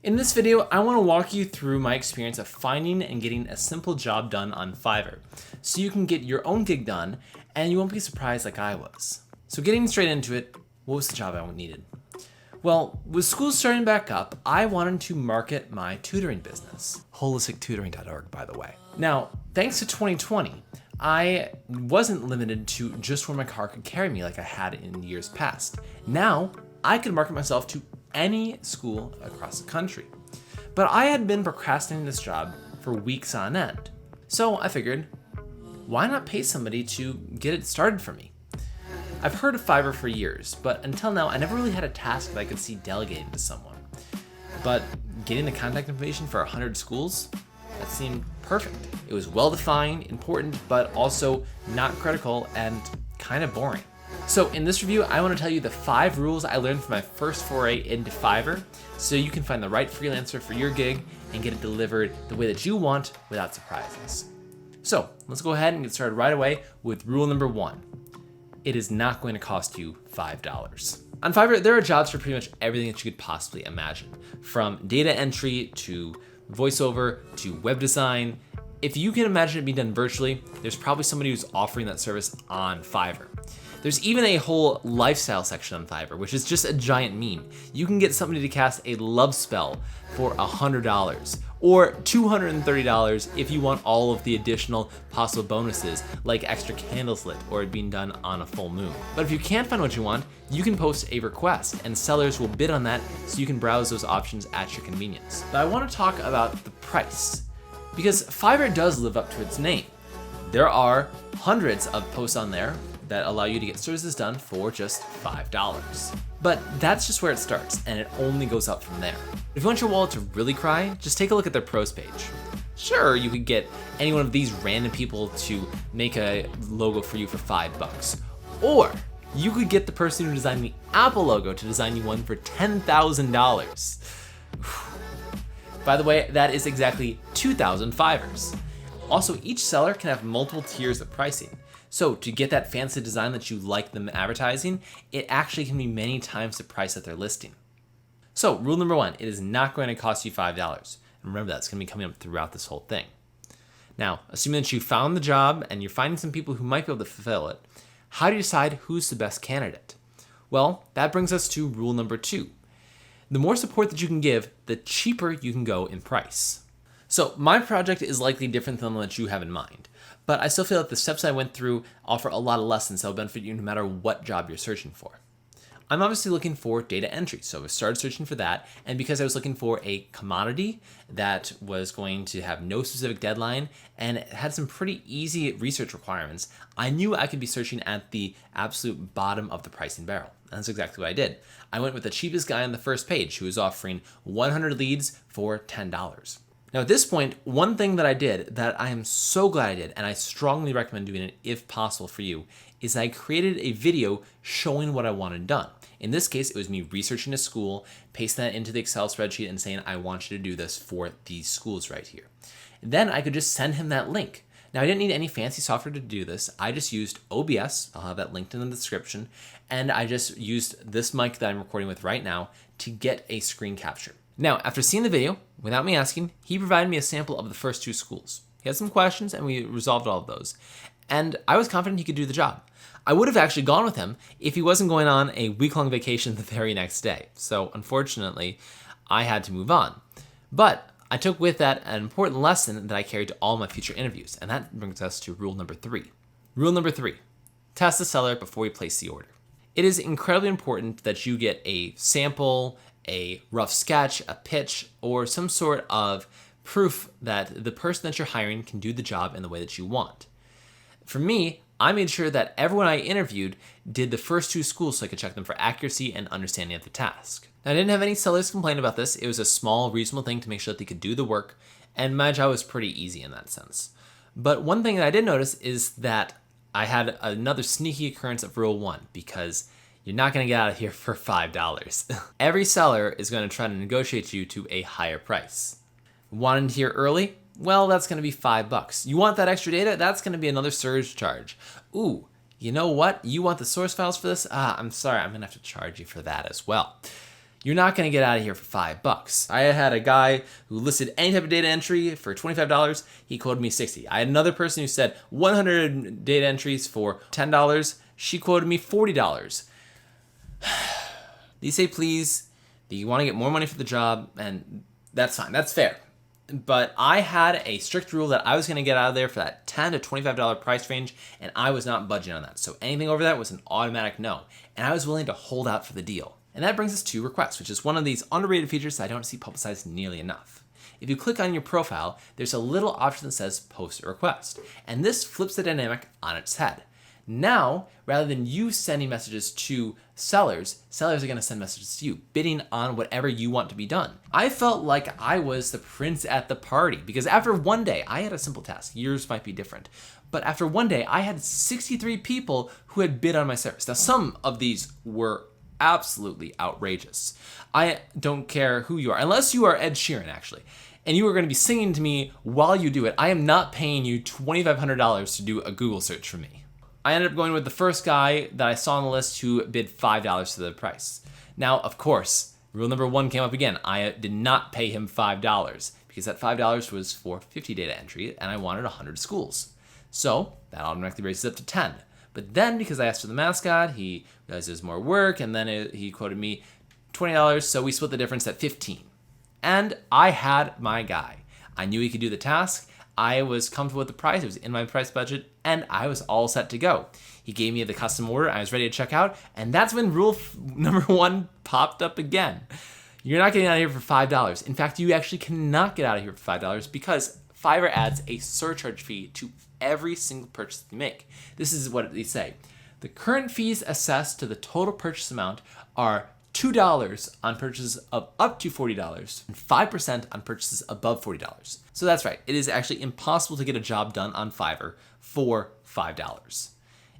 In this video, I want to walk you through my experience of finding and getting a simple job done on Fiverr, so you can get your own gig done and you won't be surprised like I was. So getting straight into it, what was the job I needed? Well, with school starting back up, I wanted to market my tutoring business. Holistictutoring.org, by the way. Now, thanks to 2020, I wasn't limited to just where my car could carry me like I had in years past. Now, I could market myself to any school across the country. But I had been procrastinating this job for weeks on end. So I figured, why not pay somebody to get it started for me? I've heard of Fiverr for years, but until now, I never really had a task that I could see delegating to someone. But getting the contact information for 100 schools, that seemed perfect. It was well-defined, important, but also not critical and kind of boring. So in this review, I want to tell you the 5 rules I learned from my first foray into Fiverr so you can find the right freelancer for your gig and get it delivered the way that you want without surprises. So let's go ahead and get started right away with rule number 1. It is not going to cost you $5. On Fiverr, there are jobs for pretty much everything that you could possibly imagine, from data entry to voiceover to web design. If you can imagine it being done virtually, there's probably somebody who's offering that service on Fiverr. There's even a whole lifestyle section on Fiverr, which is just a giant meme. You can get somebody to cast a love spell for $100 or $230 if you want all of the additional possible bonuses like extra candles lit or it being done on a full moon. But if you can't find what you want, you can post a request and sellers will bid on that so you can browse those options at your convenience. But I want to talk about the price because Fiverr does live up to its name. There are hundreds of posts on there that allow you to get services done for just $5. But that's just where it starts, and it only goes up from there. If you want your wallet to really cry, just take a look at their pros page. Sure, you could get any one of these random people to make a logo for you for $5. Or you could get the person who designed the Apple logo to design you one for $10,000. By the way, that is exactly 2,000 Fivers. Also, each seller can have multiple tiers of pricing. So to get that fancy design that you like them advertising, it actually can be many times the price that they're listing. So rule number 1, it is not going to cost you $5. And remember, that's going to be coming up throughout this whole thing. Now, assuming that you found the job and you're finding some people who might be able to fulfill it, how do you decide who's the best candidate? Well, that brings us to rule number 2. The more support that you can give, the cheaper you can go in price. So my project is likely different than the one that you have in mind, but I still feel like the steps I went through offer a lot of lessons that will benefit you no matter what job you're searching for. I'm obviously looking for data entry, so I started searching for that, and because I was looking for a commodity that was going to have no specific deadline and it had some pretty easy research requirements, I knew I could be searching at the absolute bottom of the pricing barrel. And that's exactly what I did. I went with the cheapest guy on the first page who was offering 100 leads for $10. Now at this point, one thing that I did that I am so glad I did, and I strongly recommend doing it if possible for you, is I created a video showing what I wanted done. In this case, it was me researching a school, pasting that into the Excel spreadsheet and saying, I want you to do this for these schools right here. Then I could just send him that link. Now I didn't need any fancy software to do this. I just used OBS, I'll have that linked in the description, and I just used this mic that I'm recording with right now to get a screen capture. Now, after seeing the video, without me asking, he provided me a sample of the first 2 schools. He had some questions and we resolved all of those. And I was confident he could do the job. I would have actually gone with him if he wasn't going on a week-long vacation the very next day. So unfortunately, I had to move on. But I took with that an important lesson that I carried to all my future interviews. And that brings us to rule number 3. Rule number 3, test the seller before you place the order. It is incredibly important that you get a sample, a rough sketch, a pitch, or some sort of proof that the person that you're hiring can do the job in the way that you want. For me, I made sure that everyone I interviewed did the first 2 schools so I could check them for accuracy and understanding of the task. Now, I didn't have any sellers complain about this. It was a small, reasonable thing to make sure that they could do the work, and my job was pretty easy in that sense. But one thing that I did notice is that I had another sneaky occurrence of rule 1, because you're not going to get out of here for $5. Every seller is going to try to negotiate you to a higher price. Wanted to hear early? Well, that's going to be $5. You want that extra data? That's going to be another surge charge. Ooh, you know what? You want the source files for this? I'm sorry, I'm going to have to charge you for that as well. you're not going to get out of here for $5. I had a guy who listed any type of data entry for $25. He quoted me $60. I had another person who said 100 data entries for $10. She quoted me $40. They say please, that you want to get more money for the job, and that's fine. That's fair. But I had a strict rule that I was going to get out of there for that $10 to $25 price range, and I was not budging on that. So anything over that was an automatic no, and I was willing to hold out for the deal. And that brings us to requests, which is one of these underrated features that I don't see publicized nearly enough. If you click on your profile, there's a little option that says post a request, and this flips the dynamic on its head. Now, rather than you sending messages to sellers are going to send messages to you, bidding on whatever you want to be done. I felt like I was the prince at the party because after one day, I had a simple task. Yours might be different. But after one day, I had 63 people who had bid on my service. Now, some of these were absolutely outrageous. I don't care who you are, unless you are Ed Sheeran, actually, and you are going to be singing to me while you do it. I am not paying you $2,500 to do a Google search for me. I ended up going with the first guy that I saw on the list who bid $5 to the price. Now, of course, rule number 1 came up again. I did not pay him $5 because that $5 was for 50 data entry and I wanted 100 schools. So that automatically raises it up to 10. But then because I asked for the mascot, he realized it was more work, and then he quoted me $20, so we split the difference at 15. And I had my guy. I knew he could do the task. I was comfortable with the price. It was in my price budget, and I was all set to go. He gave me the custom order. I was ready to check out, and that's when rule number 1 popped up again. You're not getting out of here for $5. In fact, you actually cannot get out of here for $5 because Fiverr adds a surcharge fee to every single purchase you make. This is what they say. The current fees assessed to the total purchase amount are $2 on purchases of up to $40 and 5% on purchases above $40. So that's right. It is actually impossible to get a job done on Fiverr for $5.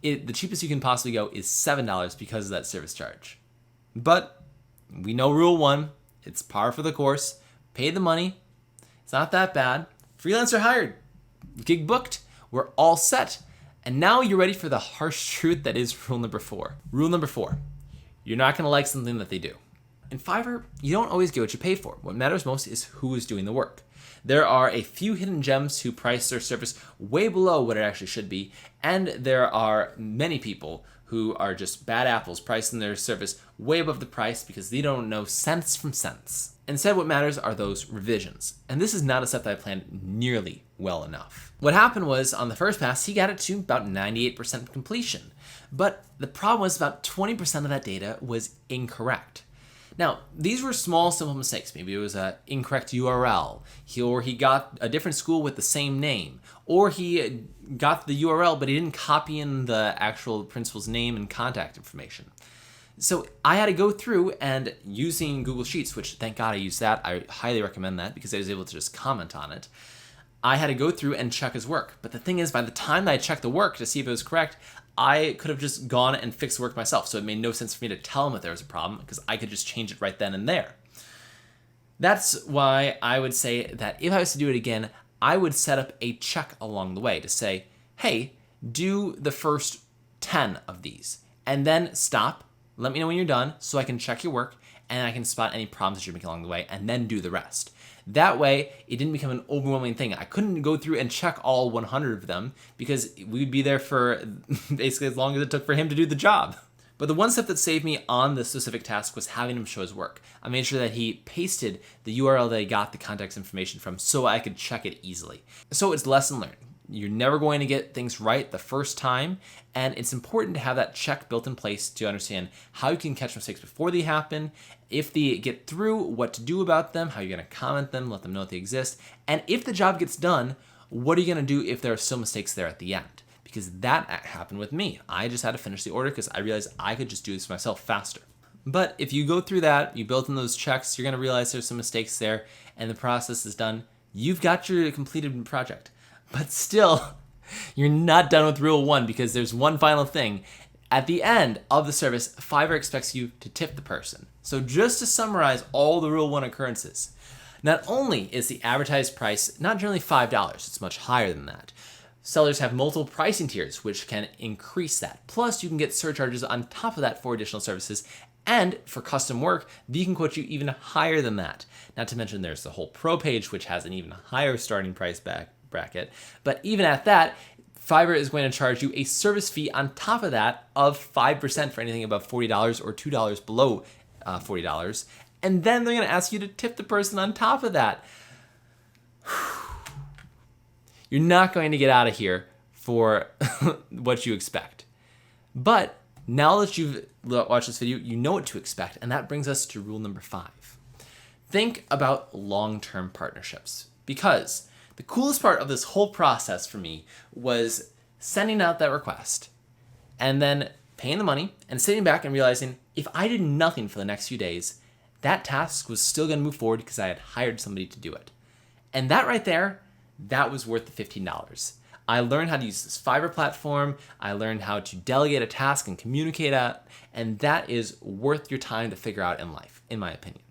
The cheapest you can possibly go is $7 because of that service charge. But we know rule 1. It's par for the course. Pay the money. It's not that bad. Freelancer hired. Gig booked. We're all set. And now you're ready for the harsh truth that is rule number 4. Rule number 4. You're not going to like something that they do. In Fiverr, you don't always get what you pay for. What matters most is who is doing the work. There are a few hidden gems who price their service way below what it actually should be, and there are many people who are just bad apples pricing their service way above the price because they don't know cents from cents. Instead, what matters are those revisions. And this is not a step that I planned nearly well enough. What happened was, on the first pass, he got it to about 98% completion. But the problem was about 20% of that data was incorrect. Now, these were small, simple mistakes. Maybe it was an incorrect URL, or he got a different school with the same name, or he got the URL, but he didn't copy in the actual principal's name and contact information. So I had to go through and using Google Sheets, which thank God I used that. I highly recommend that because I was able to just comment on it. I had to go through and check his work. But the thing is, by the time I checked the work to see if it was correct, I could have just gone and fixed the work myself. So it made no sense for me to tell him that there was a problem because I could just change it right then and there. That's why I would say that if I was to do it again, I would set up a check along the way to say, hey, do the first 10 of these and then stop. Let me know when you're done so I can check your work and I can spot any problems that you're making along the way and then do the rest. That way, it didn't become an overwhelming thing. I couldn't go through and check all 100 of them because we'd be there for basically as long as it took for him to do the job. But the one step that saved me on this specific task was having him show his work. I made sure that he pasted the URL that he got the contact information from so I could check it easily. So it's lesson learned. You're never going to get things right the first time, and it's important to have that check built in place to understand how you can catch mistakes before they happen, if they get through, what to do about them, how you're going to comment them, let them know that they exist, and if the job gets done, what are you going to do if there are still mistakes there at the end? Because that happened with me. I just had to finish the order because I realized I could just do this myself faster. But if you go through that, you build in those checks, you're going to realize there's some mistakes there, and the process is done. You've got your completed project. But still, you're not done with rule 1 because there's one final thing. At the end of the service, Fiverr expects you to tip the person. So just to summarize all the rule 1 occurrences, not only is the advertised price not generally $5, it's much higher than that. Sellers have multiple pricing tiers, which can increase that. Plus, you can get surcharges on top of that for additional services, And for custom work, they can quote you even higher than that. Not to mention there's the whole pro page, which has an even higher starting price bracket. But even at that, Fiverr is going to charge you a service fee on top of that of 5% for anything above $40 or $2 below $40. And then they're going to ask you to tip the person on top of that. You're not going to get out of here for what you expect. But now that you've watched this video, you know what to expect. And that brings us to rule number 5. Think about long-term partnerships, because the coolest part of this whole process for me was sending out that request and then paying the money and sitting back and realizing if I did nothing for the next few days, that task was still going to move forward because I had hired somebody to do it. And that right there, that was worth the $15. I learned how to use this Fiverr platform. I learned how to delegate a task and communicate it, and that is worth your time to figure out in life, in my opinion.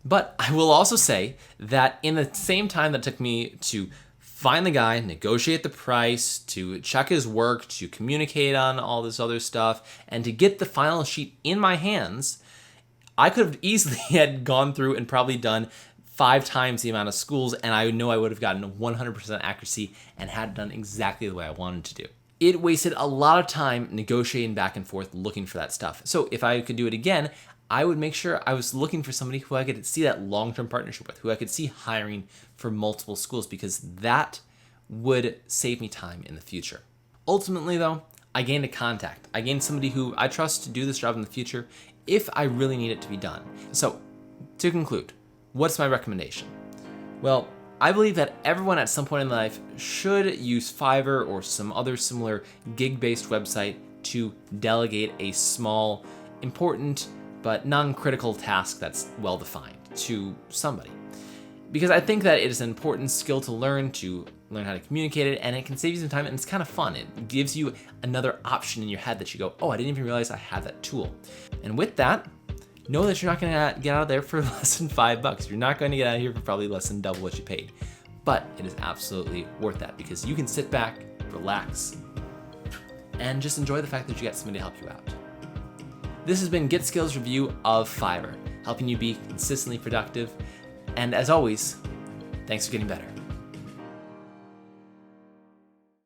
But I will also say that in the same time that it took me to find the guy, negotiate the price, to check his work, to communicate on all this other stuff, and to get the final sheet in my hands, I could have easily had gone through and probably done 5 times the amount of schools, and I know I would have gotten 100% accuracy and had it done exactly the way I wanted to do. It wasted a lot of time negotiating back and forth looking for that stuff. So if I could do it again, I would make sure I was looking for somebody who I could see that long-term partnership with, who I could see hiring for multiple schools, because that would save me time in the future. Ultimately though, I gained a contact. I gained somebody who I trust to do this job in the future if I really need it to be done. So to conclude, what's my recommendation? Well, I believe that everyone at some point in life should use Fiverr or some other similar gig-based website to delegate a small, important, but non-critical task that's well-defined to somebody. Because I think that it is an important skill to learn how to communicate it, and it can save you some time, and it's kind of fun. It gives you another option in your head that you go, oh, I didn't even realize I had that tool. And with that, know that you're not gonna get out of there for less than $5. You're not going to get out of here for probably less than double what you paid. But it is absolutely worth that, because you can sit back, relax, and just enjoy the fact that you got somebody to help you out. This has been Get Skills Review of Fiverr, helping you be consistently productive. And as always, thanks for getting better.